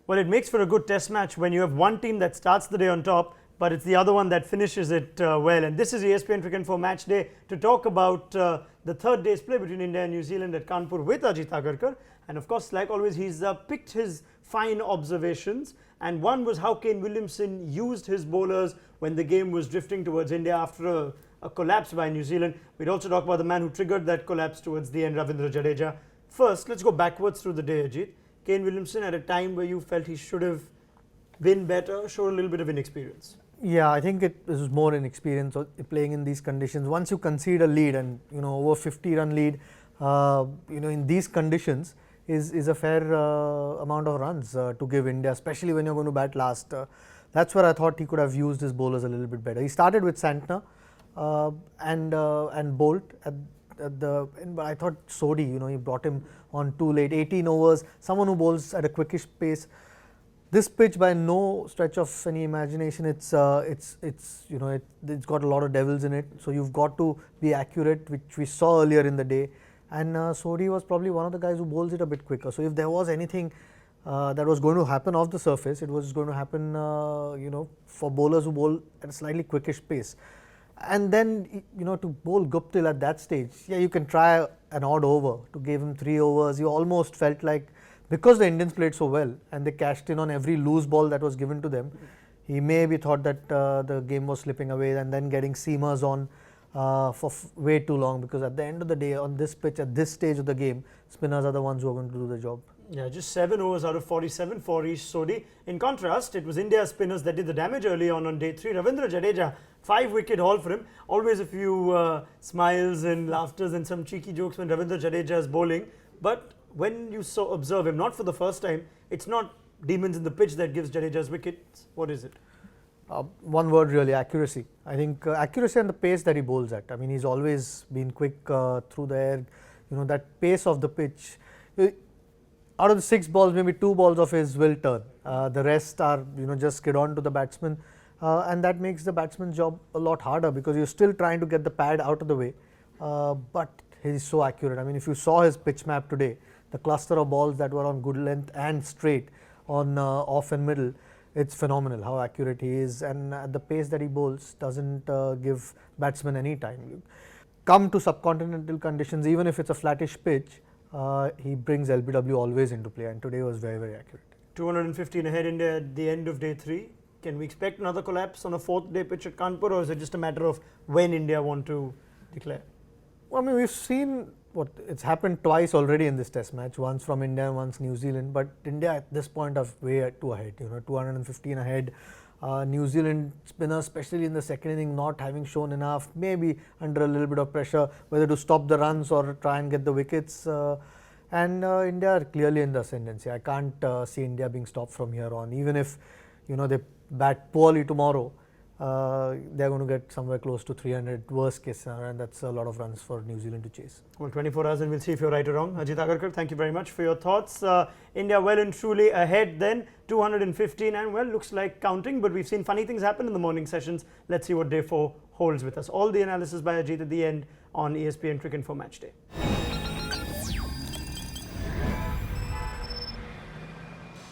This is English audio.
Well, it makes for a good test match when you have one team that starts the day on top, but it's the other one that finishes it well. And this is ESPNcricinfo Match Day to talk about the third day's play between India and New Zealand at Kanpur with Ajit Agarkar. And of course, like always, he's picked his fine observations. And one was how Kane Williamson used his bowlers when the game was drifting towards India after a collapse by New Zealand. We'd also talk about the man who triggered that collapse towards the end, Ravindra Jadeja. First, let's go backwards through the day, Ajit. Kane Williamson at a time where you felt he should have been better, showed a little bit of inexperience. Yeah, I think it was more inexperience playing in these conditions. Once you concede a lead and over 50-run lead, in these conditions is a fair amount of runs to give India, especially when you're going to bat last. That's where I thought he could have used his bowlers a little bit better. He started with Santner and Bolt but I thought Sodhi, he brought him on too late. 18 overs, someone who bowls at a quickish pace. This pitch, by no stretch of any imagination, it's got a lot of devils in it. So you've got to be accurate, which we saw earlier in the day. And Sodhi was probably one of the guys who bowls it a bit quicker. So if there was anything that was going to happen off the surface, it was going to happen, for bowlers who bowl at a slightly quickish pace. And then, to bowl Guptill at that stage, yeah, you can try an odd over to give him 3 overs. You almost felt like, because the Indians played so well and they cashed in on every loose ball that was given to them, he maybe thought that the game was slipping away, and then getting seamers on for way too long, because at the end of the day, on this pitch, at this stage of the game, spinners are the ones who are going to do the job. Yeah, just 7 overs out of 47 for Ish Sodhi. In contrast, it was India's spinners that did the damage early on day 3. Ravindra Jadeja, 5-wicket haul for him. Always a few smiles and laughters and some cheeky jokes when Ravindra Jadeja is bowling. But when you observe him, not for the first time, it's not demons in the pitch that gives Jadeja's wickets. What is it? One word really, accuracy. I think accuracy and the pace that he bowls at. I mean, he's always been quick through the air. That pace of the pitch. Out of the 6 balls, maybe 2 balls of his will turn. The rest are, just skid on to the batsman. And that makes the batsman's job a lot harder, because you're still trying to get the pad out of the way. But he's so accurate. I mean, if you saw his pitch map today, the cluster of balls that were on good length and straight on off and middle, it's phenomenal how accurate he is. And at the pace that he bowls doesn't give batsmen any time. You come to subcontinental conditions, even if it's a flattish pitch, he brings LBW always into play, and today was very, very accurate. 215 ahead India at the end of day 3. Can we expect another collapse on a 4th day pitch at Kanpur, or is it just a matter of when India want to declare? Well, I mean, we've seen it's happened twice already in this test match, once from India and once New Zealand, but India at this point are way too ahead, 215 ahead. New Zealand spinners, especially in the second inning, not having shown enough, maybe under a little bit of pressure, whether to stop the runs or try and get the wickets. And India are clearly in the ascendancy. I can't see India being stopped from here on. Even if, they bat poorly tomorrow, they're going to get somewhere close to 300 worst case scenario, and that's a lot of runs for New Zealand to chase. Well, 24 hours and we'll see if you're right or wrong. Ajit Agarkar, thank you very much for your thoughts. India well and truly ahead then, 215, and well, looks like counting, but we've seen funny things happen in the morning sessions. Let's see what day 4 holds with us. All the analysis by Ajit at the end on ESPNcricinfo Match Day.